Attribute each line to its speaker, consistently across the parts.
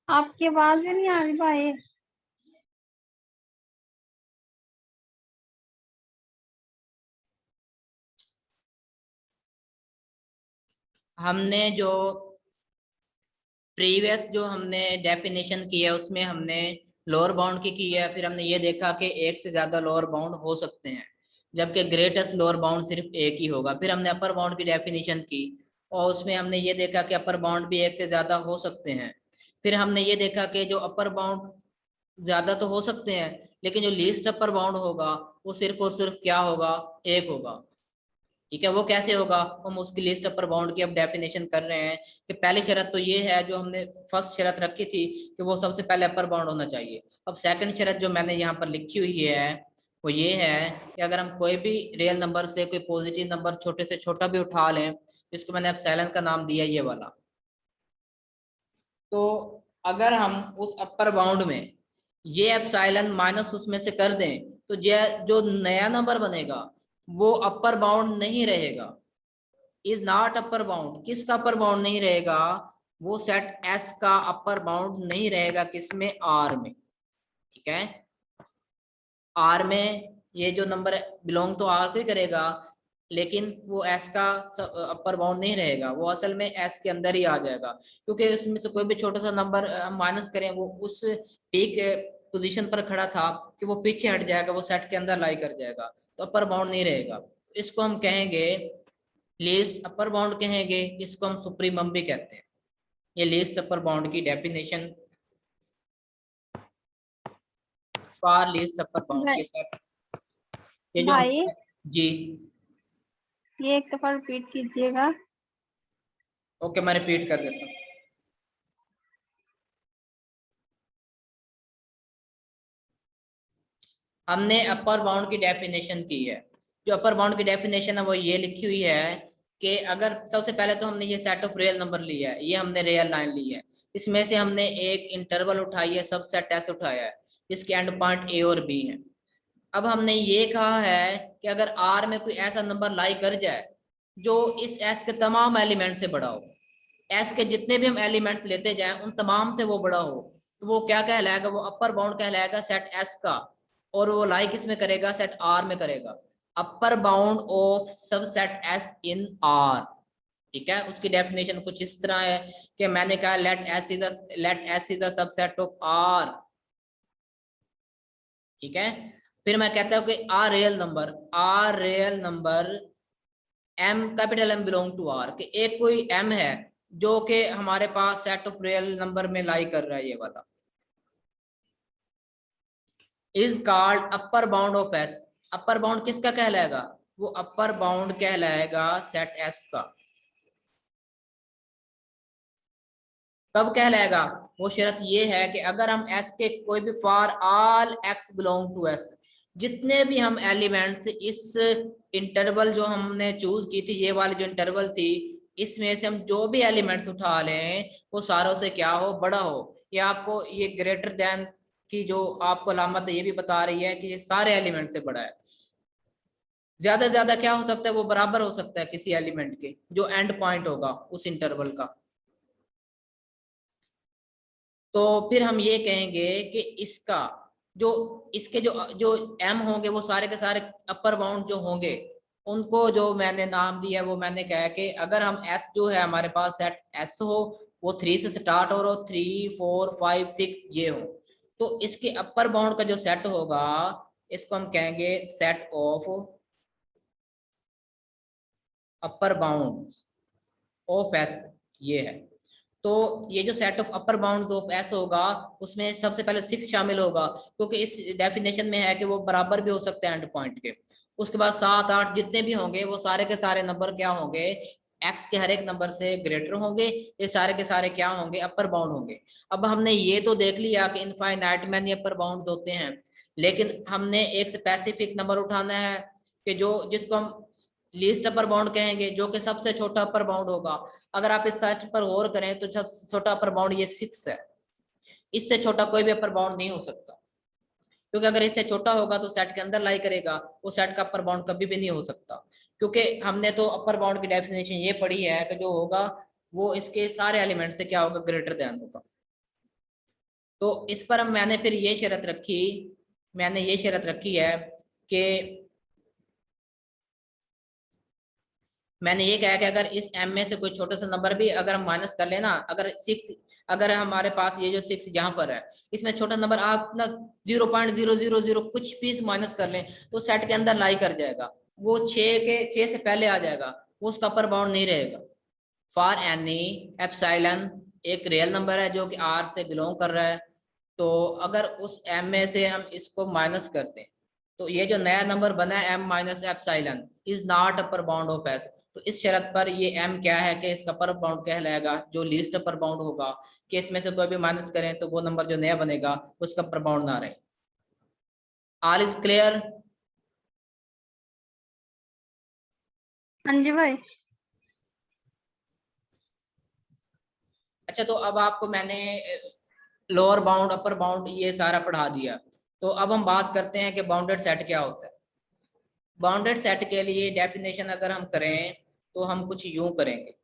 Speaker 1: आपकी आवाज ही नहीं आ रही भाई।
Speaker 2: हमने जो प्रीवियस जो हमने डेफिनेशन की है उसमें हमने लोअर बाउंड की है, फिर हमने ये देखा कि एक से ज्यादा लोअर बाउंड हो सकते हैं, जबकि ग्रेटेस्ट लोअर बाउंड सिर्फ एक ही होगा। फिर हमने अपर बाउंड की डेफिनेशन की और उसमें हमने ये देखा कि अपर बाउंड भी एक से ज्यादा हो सकते हैं। फिर हमने ये देखा कि जो अपर बाउंड ज्यादा तो हो सकते हैं, लेकिन जो लीस्ट अपर बाउंड होगा वो सिर्फ और सिर्फ क्या होगा, एक होगा। ठीक है, वो कैसे होगा, हम उसकी लिस्ट अपर बाउंड की अब डेफिनेशन कर रहे हैं कि पहली शर्त तो ये है जो हमने फर्स्ट शर्त रखी थी कि वो सबसे पहले अपर बाउंड होना चाहिए। अब सेकंड शर्त जो मैंने यहाँ पर लिखी हुई है वो ये है कि अगर हम कोई भी रियल नंबर से कोई पॉजिटिव नंबर छोटे से छोटा भी उठा लें, जिसको मैंने एप्सिलॉन का नाम दिया ये वाला, तो अगर हम उस अपर बाउंड में ये एप्सिलॉन माइनस उसमें से कर दें तो जो नया नंबर बनेगा वो अपर बाउंड नहीं रहेगा, इज नॉट अपर बाउंड। किसका अपर बाउंड नहीं रहेगा, वो सेट एस का अपर बाउंड नहीं रहेगा, किसमें, आर में। ठीक है, आर में ये जो नंबर बिलोंग तो आर को ही करेगा, लेकिन वो एस का अपर बाउंड नहीं रहेगा, वो असल में एस के अंदर ही आ जाएगा, क्योंकि उसमें से कोई भी छोटा सा नंबर हम माइनस करें वो उस पीक पोजीशन पर खड़ा था कि वो पीछे हट जाएगा, वो सेट के अंदर लाई कर जाएगा, तो अपर बाउंड नहीं रहेगा। इसको हम कहेंगे लीस्ट अपर बाउंड कहेंगे, इसको हम सुप्रीमम भी कहते हैं। ये लीस्ट अपर बाउंड की definition for least upper bound
Speaker 1: भाई
Speaker 2: के साथ ये जो
Speaker 1: भाई
Speaker 2: हम जी।
Speaker 1: ये एक दफा रिपीट कीजिएगा।
Speaker 2: ओके, मैं रिपीट कर देता हूँ। हमने अपर बाउंड की डेफिनेशन की है, जो अपर बाउंड की डेफिनेशन है वो ये लिखी हुई है कि अगर सबसे पहले तो हमने ये सेट ऑफ रियल नंबर लिया है, ये हमने रियल लाइन ली है, इसमें से हमने एक इंटरवल उठाई है, सबसेट एस उठाया है, जिसके एंड पॉइंट ए और बी है। अब हमने ये कहा है कि अगर आर में कोई ऐसा नंबर लाई कर जाए जो इस एस के तमाम एलिमेंट से बड़ा हो, एस के जितने भी हम एलिमेंट लेते जाएं उन तमाम से वो बड़ा हो, तो वो क्या कहलाएगा, वो अपर बाउंड कहलाएगा सेट एस का, और वो लाई किस में करेगा, सेट आर में करेगा, अपर बाउंड ऑफ सब सेट एस इन आर। ठीक है, उसकी डेफिनेशन कुछ इस तरह है कि मैंने कहा let S is the subset of R. ठीक है, फिर मैं कहता हूं कि R real number M capital M belong to R, कि एक कोई एम है जो कि हमारे पास सेट ऑफ रियल नंबर में लाई कर रहा है, ये वाला is called upper bound of S. Upper bound किसका कहलाएगा, वो अपर बाउंड कहलाएगा सेट एस का। कब कहलाएगा, वो शर्त ये है कि अगर हम एस के कोई भी for all x belong to S, जितने भी हम एलिमेंट्स इस इंटरवल जो हमने चूज की थी, ये वाली जो इंटरवल थी, इसमें से हम जो भी एलिमेंट्स उठा लें वो सारों से क्या हो, बड़ा हो। ये आपको ये ग्रेटर देन की जो आपको अलामत है ये भी बता रही है कि ये सारे एलिमेंट से बड़ा है। ज्यादा से ज्यादा क्या हो सकता है, वो बराबर हो सकता है किसी एलिमेंट के जो एंड पॉइंट होगा उस इंटरवल का। तो फिर हम ये कहेंगे कि इसका जो इसके जो जो एम होंगे वो सारे के सारे अपर बाउंड जो होंगे उनको जो मैंने नाम दिया वो मैंने कहा कि अगर हम एस जो है हमारे पास सेट एस हो, वो 3 से स्टार्ट हो, 3 4 5 6 ये हो, तो इसके अपर बाउंड का जो सेट होगा इसको हम कहेंगे set of upper bound of S, ये है। तो ये जो set of upper bounds of S होगा उसमें सबसे पहले 6 शामिल होगा, क्योंकि इस डेफिनेशन में है कि वो बराबर भी हो सकते हैं एंड पॉइंट के। उसके बाद 7 8 जितने भी होंगे वो सारे के सारे नंबर क्या होंगे, एक्स के हर एक नंबर से ग्रेटर होंगे, ये सारे के सारे क्या होंगे, अपर बाउंड होंगे। अब हमने ये तो देख लिया कि इनफाइनाइट मैनी अपर बाउंड होते हैं, लेकिन हमने एक स्पेसिफिक नंबर उठाना है कि जो जिसको हम लीस्ट अपर बाउंड कहेंगे, जो कि सबसे छोटा अपर बाउंड होगा। अगर आप इस सच पर गौर करें तो सबसे छोटा अपर बाउंड ये 6 है, इससे छोटा कोई भी अपर बाउंड नहीं हो सकता, क्योंकि अगर इससे छोटा होगा तो सेट के अंदर लाई करेगा, वो सेट का अपर बाउंड कभी भी नहीं हो सकता। क्योंकि हमने तो अपर बाउंड की डेफिनेशन ये पढ़ी है कि जो होगा वो इसके सारे एलिमेंट से क्या होगा, ग्रेटर देन होगा। तो इस पर मैंने फिर ये शर्त रखी, मैंने ये शर्त रखी है कि मैंने ये कहा कि अगर इस m में से कोई छोटा सा नंबर भी अगर हम माइनस कर लेना, अगर 6, अगर हमारे पास ये जो 6 यहाँ पर है, इसमें छोटा नंबर आप ना 0.000 कुछ भी माइनस कर लें तो सेट के अंदर लाई कर जाएगा, वो 6 से पहले आ जाएगा, वो उसका अपर बाउंड नहीं रहेगा। फॉर एनी एप्सिलॉन एक रियल नंबर है जो कि r से बिलोंग कर रहा है, तो अगर उस m में से हम इसको माइनस कर दें तो ये जो नया नंबर बना है m minus epsilon is not upper bound of s। तो इस शर्त पर ये m क्या है कि इसका अपर बाउंड कहलाएगा, जो लीस्ट अपर बाउंड होगा कि इसमें से कोई भी माइनस करें तो वो नंबर जो नया बनेगा उसका अपर बाउंड ना रहे। All is clear?
Speaker 1: हाँ जी भाई।
Speaker 2: अच्छा, तो अब आपको मैंने लोअर बाउंड अपर बाउंड ये सारा पढ़ा दिया, तो अब हम बात करते हैं कि बाउंडेड सेट क्या होता है। बाउंडेड सेट के लिए डेफिनेशन अगर हम करें तो हम कुछ यूं करेंगे,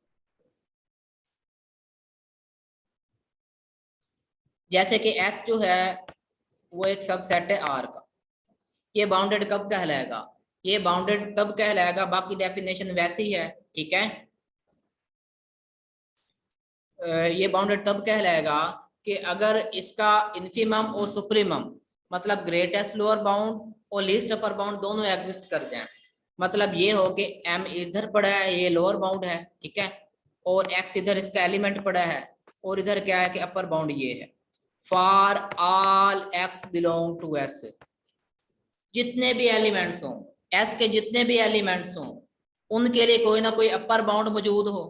Speaker 2: जैसे कि S जो है वो एक सबसेट है R का, ये बाउंडेड कब कहलाएगा, ये बाउंडेड तब कहलाएगा, बाकी डेफिनेशन वैसी है, ठीक है। ये बाउंडेड तब कहलाएगा कि अगर इसका इन्फिमम और सुप्रीमम, मतलब ग्रेटेस्ट लोअर बाउंड और लीस्ट अपर बाउंड दोनों एग्जिस्ट कर जाएं। मतलब ये हो कि m इधर पड़ा है, ये लोअर बाउंड है, ठीक है, और x इधर इसका एलिमेंट पड़ा है, और इधर क्या है कि अपर बाउंड ये है। For all x belong to s, जितने भी एलिमेंट्स हों, s के जितने भी एलिमेंट्स हों, उनके लिए कोई ना कोई अपर बाउंड मौजूद हो,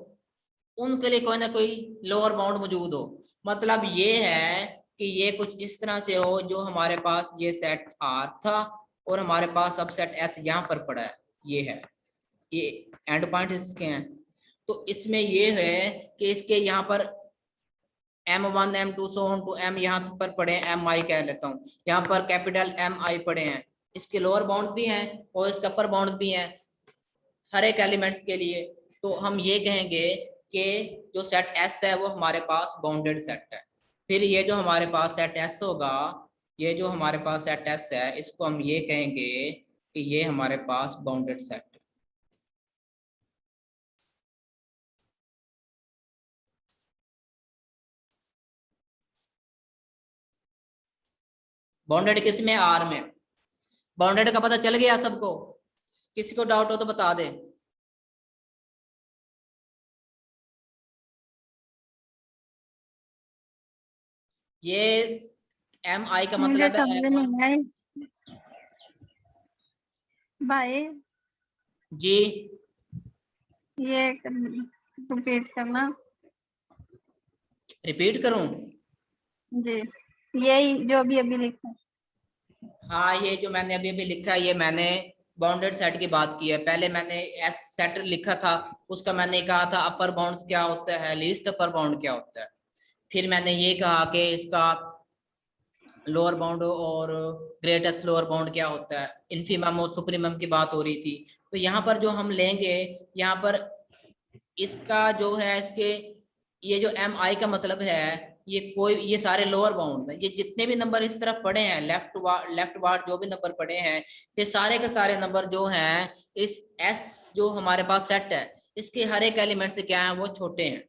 Speaker 2: उनके लिए कोई ना कोई लोअर बाउंड मौजूद हो। मतलब ये है कि ये कुछ इस तरह से हो, जो हमारे पास ये सेट R था और हमारे पास सबसेट S यहाँ पर पड़ा है, ये है, ये एंड पॉइंट इसके हैं। तो इसमें ये है कि इसके यहाँ पर M1 M2 so on to M यहाँ पर पड़े हैं, MI कह लेता हूँ, यहाँ पर कैपिटल MI पड़े हैं, इसके लोअर बाउंड भी हैं और इसके अपर बाउंड भी हैं हर एक एलिमेंट्स के लिए। तो हम ये कहेंगे कि जो सेट S है वो हमारे पास बाउंडेड सेट है। फिर ये जो हमारे पास सेट S होगा, ये जो हमारे पास सेट S है, इसको हम ये कहेंगे कि ये हमारे पास बाउंडेड सेट है। बाउंडेड किस में, R में। बाउंडेड का पता चल गया सबको? किसी को डाउट हो तो बता दे। ये MI का
Speaker 1: मुझे
Speaker 2: मतलब है
Speaker 1: समझ
Speaker 2: M1
Speaker 1: नहीं आई भाई,
Speaker 2: जी।
Speaker 1: ये रिपीट करना।
Speaker 2: रिपीट करूं?
Speaker 1: जी, यही जो अभी अभी लिखा।
Speaker 2: हाँ, ये जो मैंने अभी अभी लिखा है ये मैंने बाउंडेड सेट की बात की है। पहले मैंने एस सेट लिखा था, उसका मैंने कहा था अपर बाउंड क्या होता है, लीस्ट अपर बाउंड क्या होता है। फिर मैंने ये कहा कि इसका लोअर बाउंड और ग्रेटेस्ट लोअर बाउंड क्या होता है, इन्फीमम और सुप्रीमम की बात हो रही थी। तो यहाँ पर जो हम लेंगे, यहाँ पर इसका जो है, इसके ये जो MI का मतलब है, ये सारे लोअर बाउंड है, ये जितने भी नंबर इस तरफ पड़े हैं, लेफ्ट वार्ड जो भी नंबर पड़े हैं, ये सारे के सारे नंबर जो हैं इस S जो हमारे पास सेट है, इसके हर एक एलिमेंट से क्या है, वो छोटे हैं।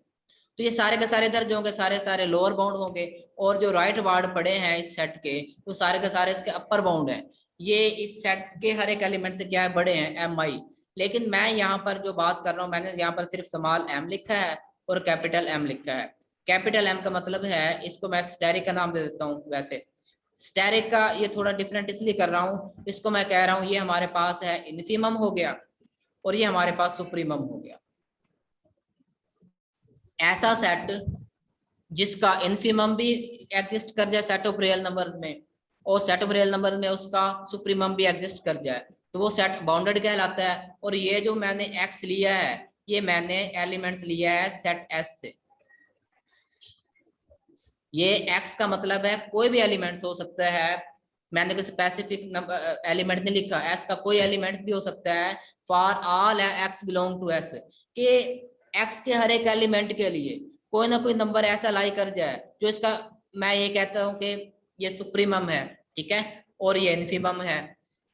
Speaker 2: तो ये सारे के सारे इधर जो होंगे सारे सारे लोअर बाउंड होंगे, और जो राइट वार्ड पड़े हैं इस सेट के, तो सारे के सारे इसके अपर बाउंड हैं। ये इस सेट के हर एक एलिमेंट से क्या है, बड़े हैं, MI। लेकिन मैं यहाँ पर जो बात कर रहा हूँ, मैंने यहाँ पर सिर्फ स्मॉल m लिखा है और कैपिटल M लिखा है। कैपिटल M का मतलब है, इसको मैं स्टेरिक का नाम दे देता हूँ। वैसे स्टेरिक का ये थोड़ा डिफरेंट इसलिए कर रहा हूँ, इसको मैं कह रहा हूँ ये हमारे पास है इन्फीमम हो गया और ये हमारे पास सुप्रीमम हो गया। ऐसा सेट जिसका इन्फिमम भी एग्जिस्ट कर जाए सेट ऑफ रियल नंबर में, और सेट ऑफ रियल नंबर में उसका सुप्रीमम भी एग्जिस्ट कर जाए, तो वो सेट बाउंडेड कहलाता है। और ये जो मैंने एक्स लिया है, ये मैंने एलिमेंट्स लिया है सेट एस से। ये एक्स का मतलब है कोई भी एलिमेंट्स हो सकता है, मैंने कोई स्पेसिफिक एलिमेंट नहीं लिखा, एस का कोई एलिमेंट्स भी हो सकता है। For all x belong to S, कि एक्स के हर एक एलिमेंट के लिए कोई ना कोई नंबर ऐसा लाई कर जाए जो इसका, मैं ये कहता हूँ कि ये सुप्रीमम है, ठीक है, और ये इन्फीमम है,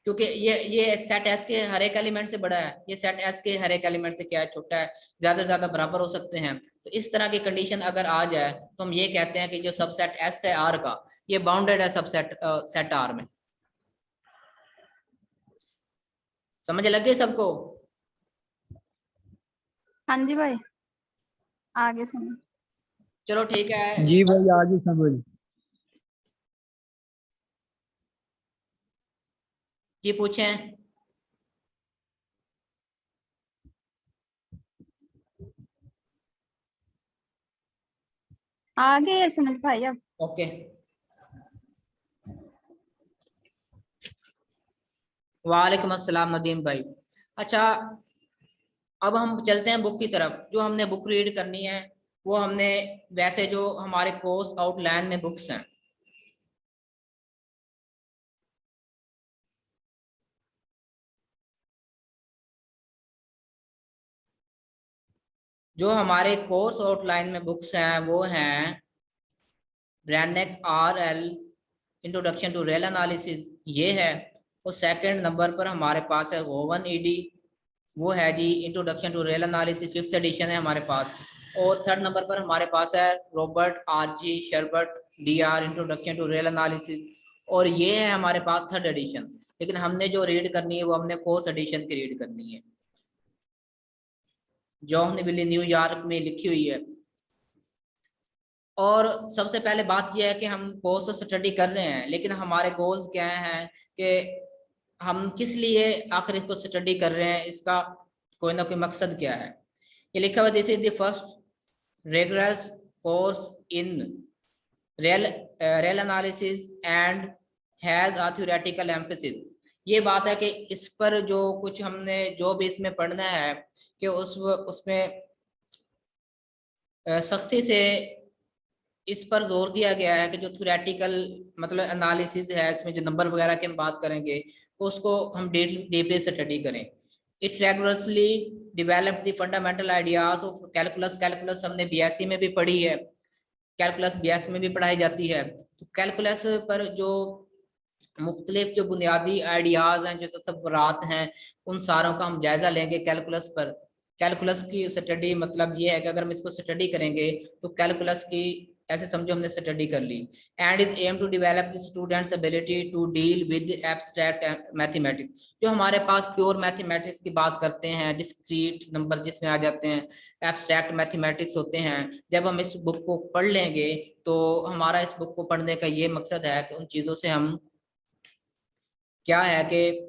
Speaker 2: क्योंकि ये सेट एस के हर एक एलिमेंट से बड़ा है, ये सेट एस के हर एक एलिमेंट से क्या है, छोटा है, ज्यादा से ज्यादा बराबर हो सकते हैं। तो इस तरह की कंडीशन अगर आ जाए तो हम ये कहते हैं कि जो सबसेट एस है आर का, ये बाउंडेड है सबसेट सेट आर में। समझ लग गई सबको?
Speaker 1: हाँ जी भाई, आगे सुनो।
Speaker 2: चलो ठीक है,
Speaker 3: जी
Speaker 2: बस
Speaker 3: भाई आगे समझ।
Speaker 2: जी पूछें।
Speaker 1: आगे है सुनील भाई अब।
Speaker 2: ओके, वालेकुम अस्सलाम नदीम भाई। अच्छा, अब हम चलते हैं बुक की तरफ। जो हमने बुक रीड करनी है वो हमने, वैसे जो हमारे कोर्स आउटलाइन में बुक्स हैं, जो हमारे कोर्स आउटलाइन में बुक्स हैं वो हैं ब्रैनेक R L introduction to real analysis, ये है। और सेकंड नंबर पर हमारे पास है ओवन ईडी, वो है जी introduction to real analysis, 5th edition है हमारे पास। और थर्ड नंबर पर हमारे पास है Robert R G Sherbert D R introduction to real analysis, और ये है हमारे पास 3rd एडिशन। लेकिन हमने जो रीड करनी है वो हमने 4th एडिशन की रीड करनी है, जो हमने बिल्ली न्यूयॉर्क में लिखी हुई है। और सबसे पहले बात यह है कि हम कोर्स तो स्टडी कर रहे हैं, लेकिन हमारे गोल्स क्या हैं, कि हम किस लिए आखिर इसको स्टडी कर रहे हैं, इसका कोई ना कोई मकसद क्या है। ये लिखा हुआ, this is the first rigorous course in real analysis and has a theoretical emphasis। ये बात है कि इस पर जो कुछ हमने जो भी इसमें पढ़ना है कि उसमें सख्ती से इस पर जोर दिया गया है कि जो थ्योरेटिकल मतलब एनालिसिस है, इसमें जो नंबर वगैरह की हम बात करेंगे तो उसको हम डीपली स्टडी करें। It regularly develop the fundamental ideas of calculus. Calculus हमने बीएससी में भी पढ़ी है, कैलकुलस बीएससी में भी पढ़ाई जाती है। तो कैलकुलस पर जो मुख्तलिफ जो बुनियादी आइडियाज हैं, जो तसव्वुरात हैं, उन सारों का हम जायजा लेंगे कैलकुलस पर। कैलकुलस की स्टडी मतलब ये है कि अगर हम इसको स्टडी करेंगे तो कैलकुलस की, ऐसे समझो हमने स्टडी कर ली, and is aim to develop the students ability to deal with abstract mathematics. जो हमारे पास प्योर मैथमेटिक्स की बात करते हैं, डिस्क्रीट नंबर जिसमें आ जाते हैं, एब्स्ट्रैक्ट मैथमेटिक्स होते हैं, जब हम इस बुक को पढ़ लेंगे तो हमारा इस बुक को पढ़ने का ये मकसद है कि उन चीज़ों से हम, क्या है कि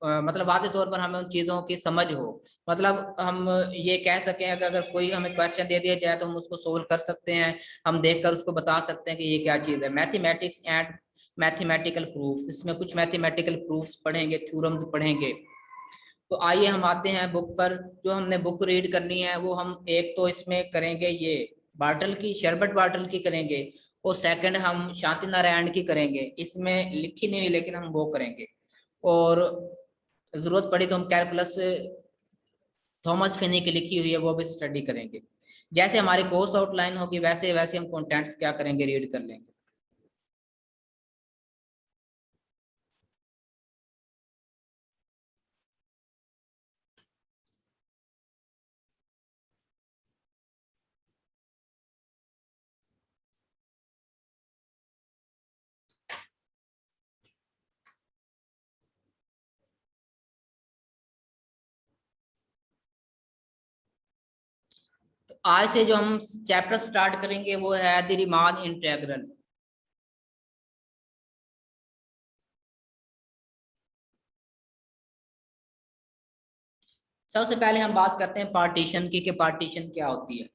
Speaker 2: मतलब वादे तौर पर हमें उन चीज़ों की समझ हो, मतलब हम ये कह सकें कि अगर कोई हमें क्वेश्चन दे दिया जाए तो हम उसको सोल्व कर सकते हैं, हम देखकर उसको बता सकते हैं कि ये क्या चीज़ है। मैथमेटिक्स एंड मैथमेटिकल प्रूफ्स, इसमें कुछ मैथमेटिकल प्रूफ्स पढ़ेंगे, थ्योरम्स पढ़ेंगे। तो आइए हम आते हैं बुक पर। जो हमने बुक रीड करनी है वो हम एक तो इसमें करेंगे ये बार्टल की, शरबट बार्टल की करेंगे, और सेकंड हम शांति नारायण की करेंगे। इसमें लिखी नहीं हुई लेकिन हम वो करेंगे। और जरूरत पड़ी तो हम कैलकुलस थॉमस फिनी की लिखी हुई है वो भी स्टडी करेंगे। जैसे हमारी कोर्स आउटलाइन होगी वैसे वैसे हम कंटेंट्स क्या करेंगे, रीड कर लेंगे। तो आज से जो हम चैप्टर स्टार्ट करेंगे वो है द रीमान इंटीग्रल। सबसे पहले हम बात करते हैं पार्टीशन की, कि पार्टीशन क्या होती है।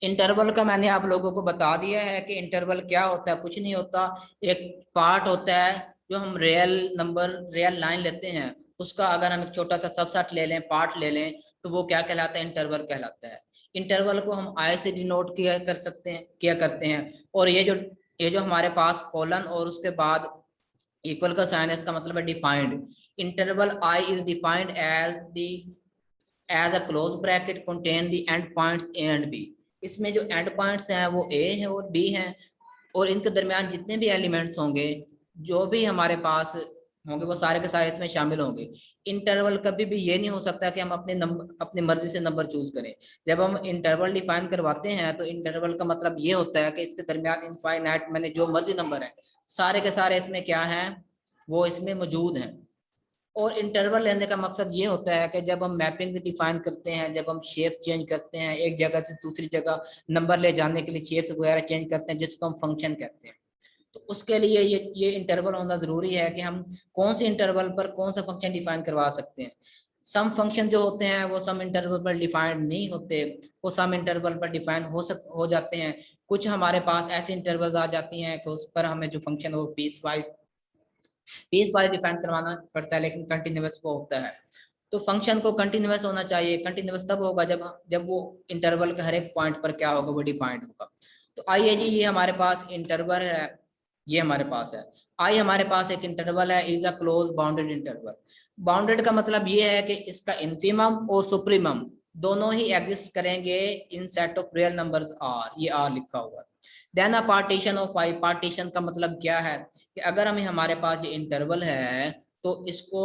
Speaker 2: इंटरवल का मैंने आप लोगों को बता दिया है कि इंटरवल क्या होता है, कुछ नहीं होता। एक पार्ट होता है, जो हम रियल नंबर, रियल लाइन लेते हैं, उसका अगर हम एक छोटा सा सबसेट ले लें, पार्ट ले लें, तो वो क्या कहलाता है, इंटरवल कहलाता है। इंटरवल को हम आई से डिनोट किया कर सकते हैं, किया करते हैं। और ये जो हमारे पास कॉलन और उसके बाद इक्वल का साइन है, इसका मतलब है defined. Interval I is defined as a close bracket contain the end points a and b. इसमें जो एंड पॉइंट्स हैं वो ए है और बी हैं, और इनके दरमियान जितने भी एलिमेंट्स होंगे, जो भी हमारे पास होंगे, वो सारे के सारे इसमें शामिल होंगे। इंटरवल कभी भी ये नहीं हो सकता कि हम अपने नंबर, अपनी मर्जी से नंबर चूज करें। जब हम इंटरवल डिफाइन करवाते हैं, तो इंटरवल का मतलब ये होता है कि इसके दरमियान इनफाइनाइट, मैंने जो मर्जी नंबर है, सारे के सारे इसमें क्या हैं, वो इसमें मौजूद हैं। और इंटरवल लेने का मकसद ये होता है कि जब हम मैपिंग डिफाइन करते हैं, जब हम शेप चेंज करते हैं, एक जगह से दूसरी जगह नंबर ले जाने के लिए शेप्स वगैरह चेंज करते हैं, जिसको हम फंक्शन कहते हैं, तो उसके लिए ये इंटरवल होना जरूरी है कि हम कौन से इंटरवल पर कौन सा फंक्शन डिफाइन करवा सकते हैं। सम फंक्शन जो होते हैं वो सम इंटरवल पर डिफाइंड नहीं होते, वो सम इंटरवल पर डिफाइन हो जाते हैं। कुछ हमारे पास ऐसे इंटरवल आ जाती हैं कि उस पर हमें जो फंक्शन वो पीस वाइज डिफाइन करवाना पड़ता है, लेकिन कंटिन्यूअस वो होता है। तो फंक्शन को कंटिन्यूअस होना चाहिए। कंटिन्यूअस तब होगा जब वो इंटरवल के हर एक पॉइंट पर क्या होगा, वो डिफाइंड होगा। तो आइए जी, ये हमारे पास इंटरवल है, ये हमारे पास है। आई हमारे पास एक इंटरवल है, is a close bounded interval. Bounded का मतलब ये है कि इसका इनफिमम और सुप्रीमम दोनों ही एग्जिस्ट करेंगे in set of real numbers R, ये आर लिखा हुआ है। Then a partition of I, partition का मतलब क्या है कि अगर हमें, हमारे पास ये इंटरवल है, तो इसको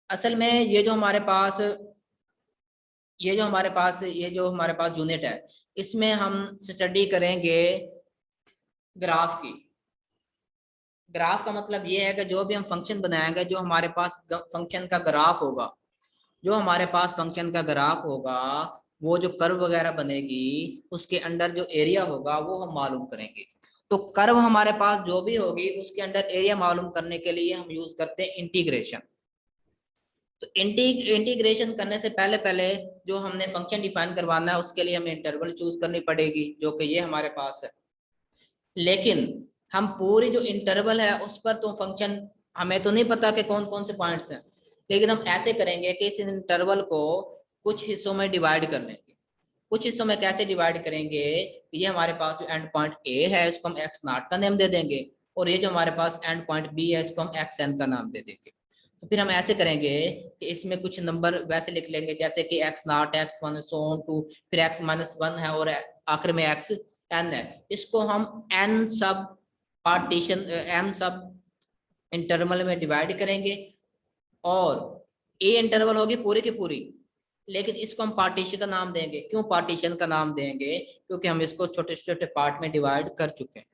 Speaker 2: असल में ये जो हमारे पास यूनिट है, इसमें हम स्टडी करेंगे ग्राफ की। ग्राफ का मतलब ये है कि जो भी हम फंक्शन बनाएंगे, जो हमारे पास फंक्शन का ग्राफ होगा, जो हमारे पास फंक्शन का ग्राफ होगा, वो जो कर्व वगैरह बनेगी, उसके अंडर जो एरिया होगा वो हम मालूम करेंगे। तो कर्व हमारे पास जो भी होगी, उसके अंडर एरिया मालूम करने के लिए हम यूज करते हैं इंटीग्रेशन। तो इंटीग्रेशन करने से पहले पहले जो हमने फंक्शन डिफाइन करवाना है, उसके लिए हमें इंटरवल चूज करनी पड़ेगी, जो कि ये हमारे पास है। लेकिन हम पूरी जो इंटरवल है उस पर तो फंक्शन, हमें तो नहीं पता कि कौन कौन से पॉइंट्स हैं, लेकिन हम ऐसे करेंगे कि इस इंटरवल को कुछ हिस्सों में डिवाइड कर लेंगे। कुछ हिस्सों में कैसे डिवाइड करेंगे, ये हमारे पास जो एंड पॉइंट ए है, इसको हम एक्स नॉट का नेम दे देंगे, और ये जो हमारे पास एंड पॉइंट बी है, इसको हम एक्स एन का नाम दे देंगे। तो फिर हम ऐसे करेंगे कि इसमें कुछ नंबर वैसे लिख लेंगे, जैसे कि x naught, x one, so on two, फिर एक्स माइनस वन है, और आखिर में एक्स एन है। इसको हम एन सब पार्टीशन, एन सब इंटरवल में डिवाइड करेंगे, और ए इंटरवल होगी पूरी की पूरी, लेकिन इसको हम पार्टीशन का नाम देंगे। क्यों पार्टीशन का नाम देंगे, क्योंकि हम इसको छोटे छोटे पार्ट में डिवाइड कर चुके हैं।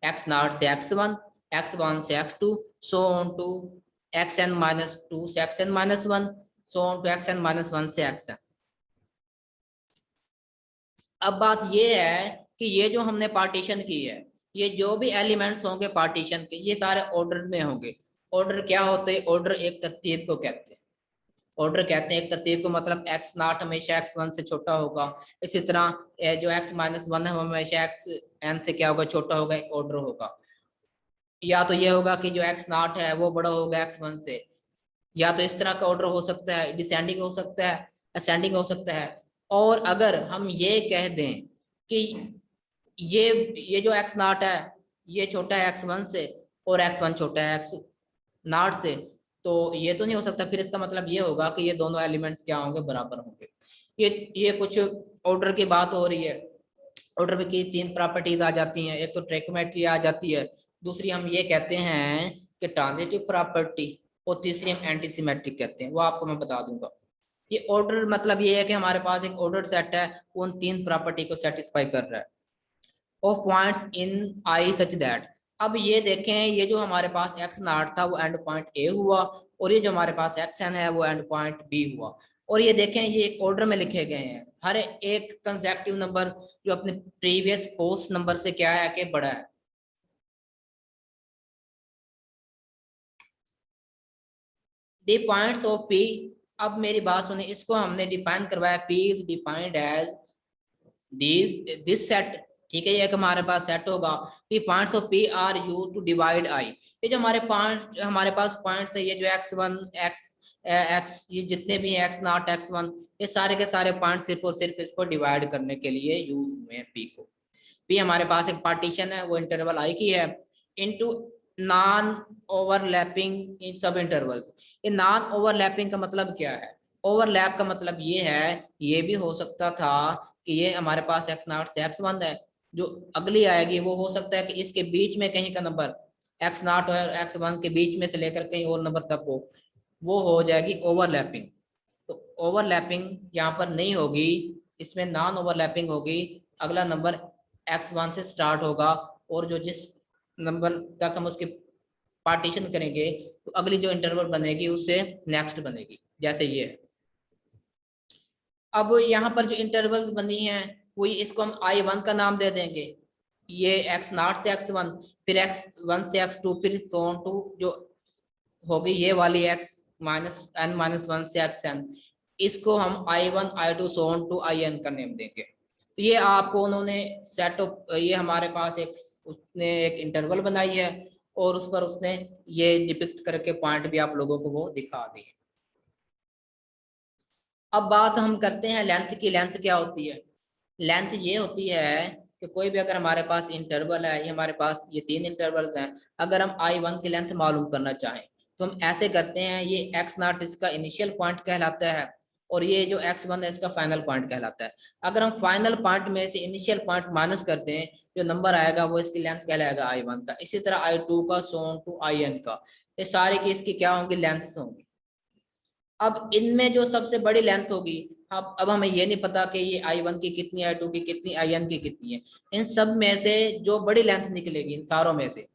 Speaker 2: एक्स नॉट से एक्स वन, एक्स वन से X two, so on to X N minus two से X N minus one, so on to X N minus one से एक्स एन। अब बात ये है कि ये जो हमने पार्टीशन की है, ये जो भी एलिमेंट्स होंगे पार्टीशन के, ये सारे ऑर्डर में होंगे। ऑर्डर क्या होते हैं, ऑर्डर एक तरतीब को कहते हैं। ऑर्डर कहते हैं एक तरतीब को, मतलब एक्स नॉट हमेशा एक्स वन से छोटा होगा। इसी तरह जो एक्स माइनस वन है वो हमेशा एक्स एन से क्या होगा, छोटा होगा, एक ऑर्डर होगा। या तो ये होगा कि जो एक्स नॉट है वो बड़ा होगा एक्स वन से, या तो इस तरह का ऑर्डर हो सकता है, डिसेंडिंग हो सकता है, असेंडिंग हो सकता है। और अगर हम ये कह दें कि ये जो एक्स नॉट है ये छोटा है एक्स वन से, और एक्स वन छोटा है एक्स नॉट से, तो ये तो नहीं हो सकता। फिर इसका मतलब ये होगा कि ये दोनों एलिमेंट्स क्या होंगे, बराबर होंगे। ये कुछ ऑर्डर की बात हो रही है। ऑर्डर की तीन प्रॉपर्टीज आ जाती हैं, एक तो ट्रैकोमेट्री आ जाती है, दूसरी हम ये कहते हैं कि ट्रांजिटिव प्रॉपर्टी, और तीसरी हम एंटीसिमेट्रिक कहते हैं, वो आपको मैं बता दूंगा। ये ऑर्डर मतलब ये है कि हमारे पास एक ऑर्डर सेट है, वो उन तीन प्रॉपर्टी को सेटिस्फाई कर रहा है, of points in I such that. अब ये देखें, ये जो हमारे पास एक्स नॉट था वो एंड पॉइंट ए हुआ, और ये जो हमारे पास एक्स एन है वो एंड पॉइंट बी हुआ। और ये देखें, ये एक ऑर्डर में लिखे गए हैं। हर एक कंसेक्टिव नंबर जो अपने प्रीवियस पोस्ट नंबर से क्या है कि बड़ा है। The points of P अब मेरी बात सुने, इसको हमने डिफाइन करवाया, P is defined as this set, ठीक है, ये एक हमारे पास सेट होगा, कि points of P are used to divide I। ये जो हमारे पास पॉइंट्स है, ये जो x1 x ये जितने भी हैं x0 x1, ये सारे के सारे पॉइंट सिर्फ और सिर्फ इसको डिवाइड करने के लिए यूज हुए हैं P को। P हमारे पास एक पार्टीशन है, वो इंटरवल I की है, इनटू नॉन ओवरलैपिंग इन सब इंटरवल्स। ये नॉन ओवरलैपिंग का मतलब क्या है? ओवरलैप का मतलब ये है, ये भी हो सकता था कि ये हमारे पास x0 से x1 है, जो अगली आएगी वो हो सकता है कि इसके बीच में कहीं का नंबर x0 और x1 के बीच में से लेकर कहीं और नंबर तक हो, वो हो जाएगी ओवरलैपिंग। तो ओवरलैपिंग यहाँ पर नहीं होगी, इसमें नॉन ओवरलैपिंग होगी। अगला नंबर x1 से स्टार्ट होगा और जो जिस नंबर तक हम उसके पार्टीशन करेंगे तो अगली जो इंटरवल बनेगी उससे नेक्स्ट बनेगी, जैसे ये। अब यहाँ पर जो इंटरवल बनी है वो इसको हम I1 का नाम दे देंगे, ये x0 से x1, फिर x1 से x2, फिर so on to जो होगी ये वाली x-n-1 से xn, इसको हम I1 I2 so on to in का नेम देंगे। तो ये आपको उन्होंने सेट ऑफ, ये हमारे पास एक उसने एक इंटरवल बनाई है और उस पर उसने ये डिपिक्ट करके पॉइंट भी आप लोगों को वो दिखा दिए। अब बात हम करते हैं लेंथ की। लेंथ क्या होती है? लेंथ ये होती है कि कोई भी अगर हमारे पास इंटरवल है, ये हमारे पास ये 3 इंटरवल्स हैं, अगर हम I1 की लेंथ मालूम करना चाहें तो हम ऐसे करते हैं, ये x0 इसका इनिशियल पॉइंट कहलाता है और ये जो x1 है इसका फाइनल पॉइंट कहलाता है। अगर हम फाइनल पॉइंट में से इनिशियल पॉइंट माइनस करते हैं, जो नंबर आएगा वो इसकी लेंथ कहलाएगा I1 का। इसी तरह I2 का, so on to in का, ये सारे की इसकी क्या होंगी? लेंथ होंगी। अब इनमें जो सबसे बड़ी लेंथ होगी, अब हमें ये नहीं पता कि ये I1 की कितनी, I2 की कितनी, IN की कितनी है। इन सब में से जो बड़ी लेंथ निकलेगी इन सारों में से,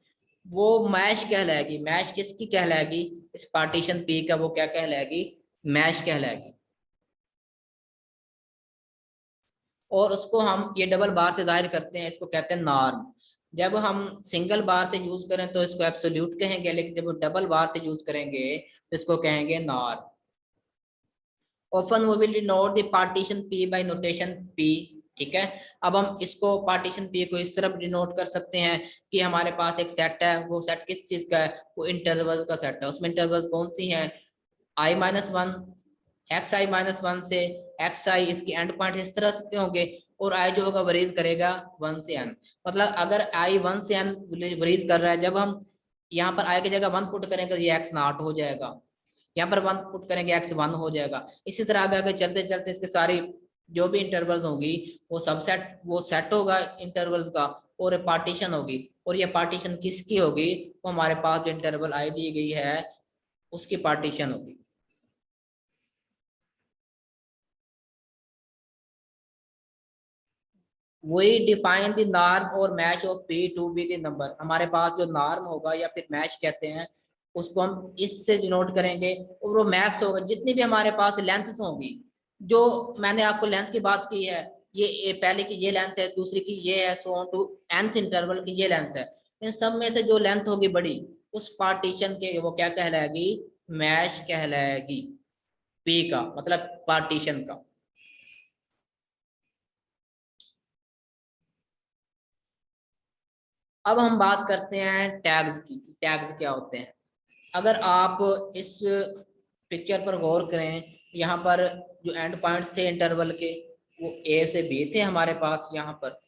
Speaker 2: वो मैश कहलाएगी। मैश किसकी कहलाएगी? इस पार्टीशन P का वो क्या कहलाएगी? मैश कहलाएगी। और उसको हम ये डबल बार से जाहिर करते हैं, इसको कहते हैं नॉर्म। जब हम सिंगल बार से यूज करें तो इसको एब्सोल्यूट कहेंगे, लेकिन जब डबल बार से यूज करेंगे तो इसको कहेंगे norm. Often we will denote the partition P by notation P, ठीक है। अब हम इसको पार्टीशन P को इस तरफ डिनोट कर सकते हैं कि हमारे पास एक सेट है, वो सेट किस चीज का है? वो इंटरवल का सेट है। उसमें इंटरवल कौन सी हैं? I-1, xi-1 से xi, इसकी एंड पॉइंट इस तरह से होंगे और I जो होगा वरीज करेगा 1 से n। मतलब अगर I 1 से n वरीज कर रहा है, जब हम यहाँ पर I की जगह 1 पुट करेंगे तो ये x0 हो जाएगा, यहाँ पर 1 पुट करेंगे x1 हो जाएगा। इसी तरह आगे आगे चलते चलते इसके सारी जो भी इंटरवल्स होंगी वो सबसेट, वो सेट होगा इंटरवल्स का और पार्टीशन होगी। और ये पार्टीशन किसकी होगी? वो हमारे पास जो इंटरवल आई दी गई है उसकी पार्टीशन होगी। वही डिफाइन द नॉर्म और mesh of P to be the number. हमारे पास जो नॉर्म होगा या फिर मैच कहते हैं उसको हम इससे डिनोट करेंगे, और वो मैक्स होगा जितनी भी हमारे पास लेंथ होंगी। जो मैंने आपको लेंथ की बात की है, ये पहले की ये लेंथ है, दूसरी की ये है, so on to nth interval की ये लेंथ है। इन सब में से जो लेंथ होगी बड़ी, उस पार्टीशन के वो क्या कहलाएगी? मैच कहलाएगी। P का मतलब पार्टीशन का। अब हम बात करते हैं टैग्स की। टैग्स क्या होते हैं? अगर आप इस पिक्चर पर गौर करें, यहाँ पर जो एंड पॉइंट्स थे इंटरवल के वो A से B थे हमारे पास यहाँ पर,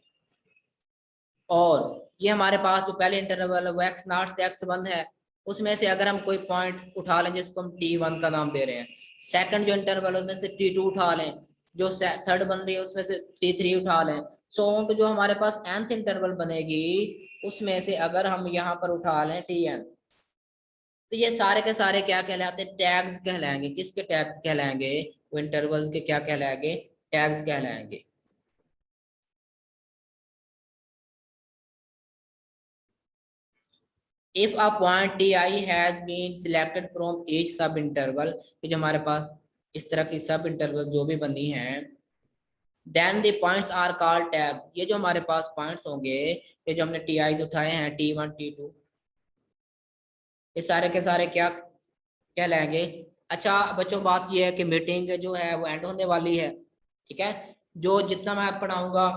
Speaker 2: और ये हमारे पास जो पहले इंटरवल है वो x0 से x1 है। उसमें से अगर हम कोई पॉइंट उठा लें जिसको हम T1 का नाम दे रहे हैं, सेकंड जो इंटरवल है उसमें से T2 उठा लें, जो थर्ड बन रही है उसमें से T3 उठा लें, सो तो जो हमारे पास nth इंटरवल बनेगी उसमें से अगर हम यहाँ पर उठा लें Tn, तो ये सारे के सारे क्या कहलाते हैं? टैग्स कहलाएंगे। किसके टैग्स कहलाएंगे? वो इंटरवल्स के क्या कहलाएंगे? टैग्स कहलाएंगे। If a point T I has been selected from each subinterval, जो हमारे पास इस तरह की सब इंटरवल जो भी बनी हैं, then the points are called tag. ये जो हमारे पास पॉइंट्स होंगे, ये जो हमने टी आई उठाए हैं T1 T2, ये सारे के सारे क्या कहलाएंगे? अच्छा बच्चों, बात ये है कि मीटिंग जो है वो एंड होने वाली है, ठीक है। जो जितना मैं पढ़ाऊंगा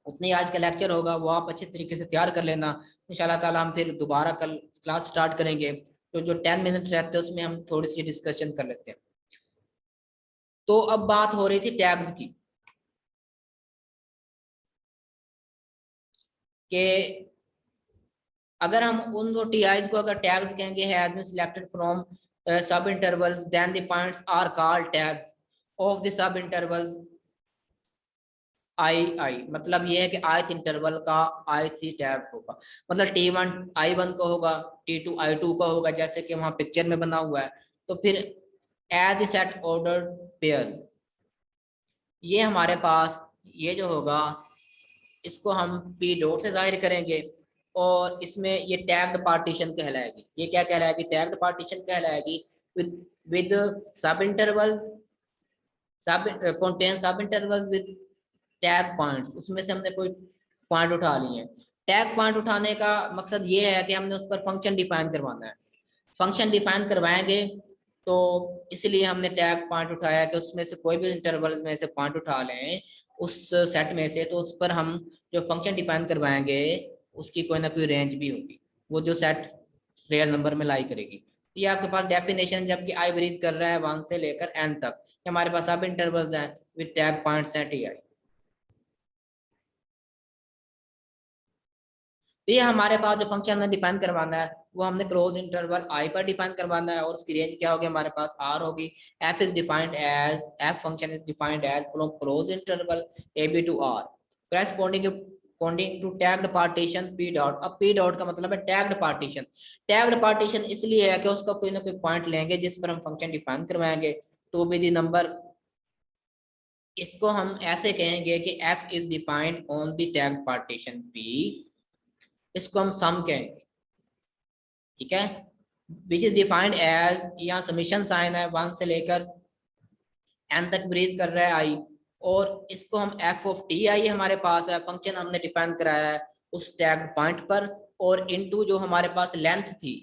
Speaker 2: उतनी आज का लेक्चर होगा वो आप अच्छे तरीके से तैयार कर लेना। इंशाल्लाह ताला हम फिर दोबारा कल क्लास स्टार्ट करेंगे, तो जो 10 मिनट रहते हैं उसमें हम थोड़ी सी डिस्कशन कर लेते हैं। तो अब बात हो रही थी टैग्स की, कि अगर हम उन दो टीआईज को अगर टैग्स कहेंगे has been selected from subintervals then the points are called tags of the subintervals I. मतलब ये है कि ith इंटरवल का i3 टैग होगा, मतलब T1 I1 का होगा, T2 I2 का होगा, जैसे कि वहां पिक्चर में बना हुआ है। तो फिर एज सेट ऑर्डर पेयर, ये हमारे पास ये जो होगा इसको हम P डॉट से जाहिर करेंगे, और इसमें ये टैग्ड पार्टीशन कहलाएगी। ये क्या कहलाएगी? टैग्ड पार्टीशन कहलाएगी। With subinterval, sub contain subinterval with tag points, उसमें से हमने कोई पॉइंट उठा लिए हैं। टैग पॉइंट उठाने का मकसद ये है कि हमने उस पर फंक्शन डिफाइन करवाना है। फंक्शन डिफाइन करवाएंगे तो इसलिए हमने टैग पॉइंट उठाया कि उसमें से कोई भी इंटरवल में से पॉइंट उठा लें उस सेट में से, तो उस पर हम जो फंक्शन डिफाइन करवाएंगे उसकी कोई ना कोई रेंज भी होगी, वो जो सेट रियल नंबर में लाई करेगी। ये आपके पास डेफिनेशन, जबकि आई वेरीज कर रहा है 1 से लेकर n तक, हमारे पास सब इंटरवल्स हैं विद टैग पॉइंट्स हैं ti। तो ये हमारे पास जो फंक्शन हमने डिफाइन करवाना है वो हमने क्लोज इंटरवल आई पर डिफाइन करवाना है, और उसकी रेंज क्या होगी? हमारे पास आर होगी। F is defined as, F function is defined as from close interval a b to R corresponding to tagged partition P dot. अब पी डॉट का मतलब है टैग्ड पार्टीशन। टैग्ड पार्टीशन इसलिए है कि उसका कोई ना कोई पॉइंट लेंगे जिस पर हम फंक्शन डिफाइन करवाएंगे, टू बी द नंबर। इसको हम ऐसे कहेंगे कि F is defined on the tagged partition P, इसको हम सम कहेंगे, ठीक है। विच इज डिफाइंड एज, यहाँ समीशन साइन है 1 से लेकर n तक ब्रीज कर रहा है आई, और इसको हम एफ ऑफ टी आई हमारे पास है, फंक्शन हमने डिफाइन कराया है उस टैग पॉइंट पर, और इनटू जो हमारे पास लेंथ थी,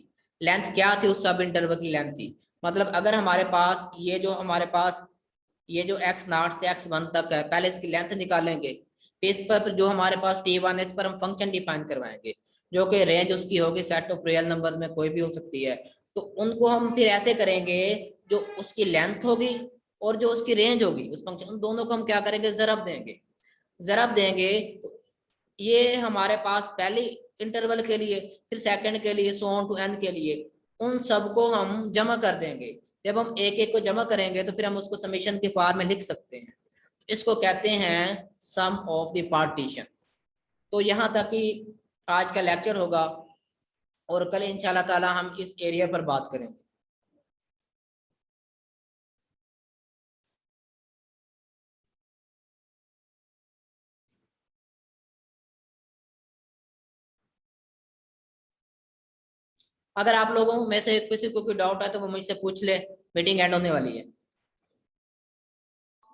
Speaker 2: लेंथ क्या थी? उस सब इंटरवल की लेंथ थी। मतलब अगर हमारे पास ये जो हमारे पास ये जो x0 से x1 तक है, पहले इसकी लेंथ निकालेंगे, फिर इस पर जो हमारे पास t1 है इस पर हम फंक्शन डिफाइन करवाएंगे, जो कि रेंज उसकी होगी सेट ऑफ रियल नंबर में कोई भी हो सकती है। तो उनको हम फिर ऐसे करेंगे, जो उसकी लेंथ होगी और जो उसकी रेंज होगी उस फंक्शन, उन दोनों को हम क्या करेंगे? ज़रब देंगे। ज़रब देंगे ये हमारे पास पहली इंटरवल के लिए, फिर सेकंड के लिए, सो ऑन टू एन के लिए, उन सबको हम जमा कर देंगे। जब हम एक एक को जमा करेंगे तो फिर हम उसको समेशन के फॉर्म में लिख सकते हैं। इसको कहते हैं सम ऑफ द पार्टीशन। तो यहाँ तक कि आज का लेक्चर होगा, और कल इंशाल्लाह ताला हम इस एरिया पर बात करेंगे। अगर आप लोगों में से किसी को कोई डाउट है तो वो मुझसे पूछ ले, मीटिंग एंड होने वाली है।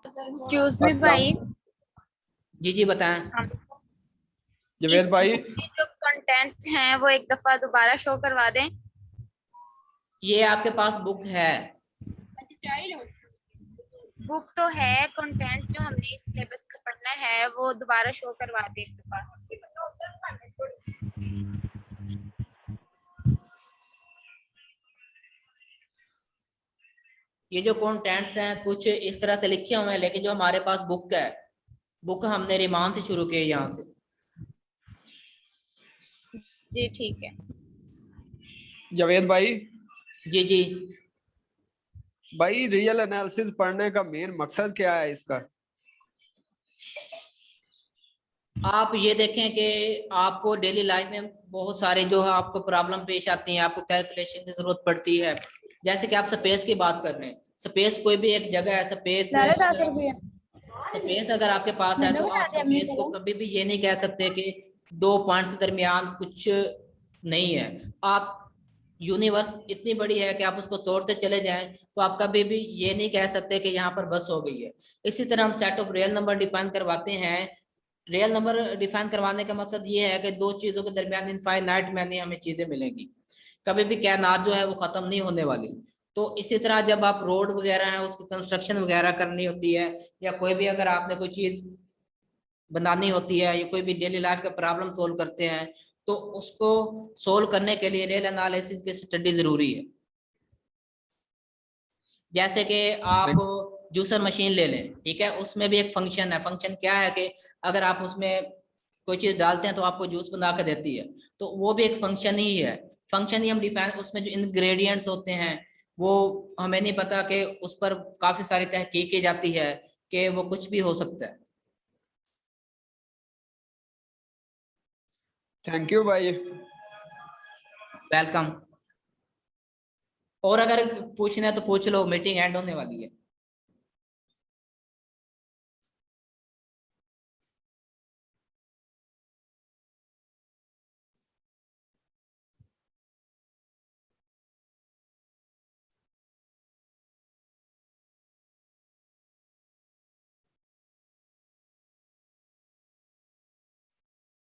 Speaker 3: एक्सक्यूज मी भाई,
Speaker 2: जी जी बताएं।
Speaker 3: इस
Speaker 4: जवेद भाई,
Speaker 3: बुक के जो कंटेंट हैं वो एक दफा दोबारा शो करवा दें।
Speaker 2: ये आपके पास बुक है?
Speaker 3: बुक तो है, कंटेंट जो हमने इस सिलेबस का पढ़ना है वो दोबारा शो करवा दें एक दफा।
Speaker 2: ये जो कंटेंट्स हैं कुछ इस तरह से लिखे हुए हैं, लेकिन जो हमारे पास बुक है, बुक हमने रिमान से शुरू किया यहाँ से।
Speaker 3: जी ठीक है।
Speaker 4: जवेद भाई,
Speaker 2: जी जी
Speaker 4: भाई रियल एनालिसिस पढ़ने का मेन मकसद क्या है इसका?
Speaker 2: आप ये देखें कि आपको डेली लाइफ में बहुत सारे जो है आपको प्रॉब्लम पेश आती हैं, आपको कैलकुलेशन की जरूरत पड़ती है। जैसे कि आप स्पेस की बात कर रहे हैं, स्पेस कोई भी एक जगह है, स्पेस अगर आपके पास है तो आप स्पेस को कभी भी ये नहीं कह सकते कि दो पॉइंट्स के दरमियान कुछ नहीं है। आप यूनिवर्स इतनी बड़ी है कि आप उसको तोड़ते चले जाएं तो आप कभी भी ये नहीं कह सकते कि यहाँ पर बस हो गई है। इसी तरह हम set of real number define करवाते हैं। रियल नंबर डिफाइन करवाने का मकसद ये है कि दो चीजों के दरमियान इनफाइनाइट मैनी हमें चीजें मिलेंगी, कभी भी कायनात जो है वो खत्म नहीं होने वाली। तो इसी तरह जब आप रोड वगैरह है उसकी कंस्ट्रक्शन वगैरह करनी होती है, या कोई भी अगर आपने कोई चीज बनानी होती है, या कोई भी डेली लाइफ का प्रॉब्लम सोल्व करते हैं, तो उसको सोल्व करने के लिए रेल एनालिसिस की स्टडी जरूरी है। जैसे कि आप जूसर मशीन ले लें, ठीक है, उसमें भी एक फंक्शन है। फंक्शन क्या है कि अगर आप उसमें कोई चीज डालते हैं तो आपको जूस बना के देती है, तो वो भी एक फंक्शन ही है। फंक्शन ही हम डिफाइन, उसमें जो इंग्रेडिएंट्स होते हैं वो हमें नहीं पता, कि उस पर काफी सारी तहकीक की जाती है कि वो कुछ भी हो सकता है।
Speaker 4: थैंक यू भाई।
Speaker 2: वेलकम। और अगर पूछना है तो पूछ लो, मीटिंग एंड होने वाली है।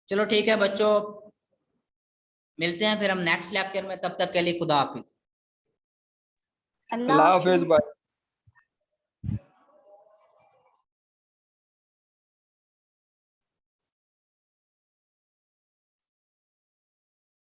Speaker 2: चलो ठीक है बच्चों, मिलते हैं फिर हम नेक्स्ट लेक्चर में। तब तक के लिए खुदा हाफिज।
Speaker 1: अल्लाह
Speaker 4: अल्लाह
Speaker 1: हाफिज।
Speaker 4: हाफिज भाई।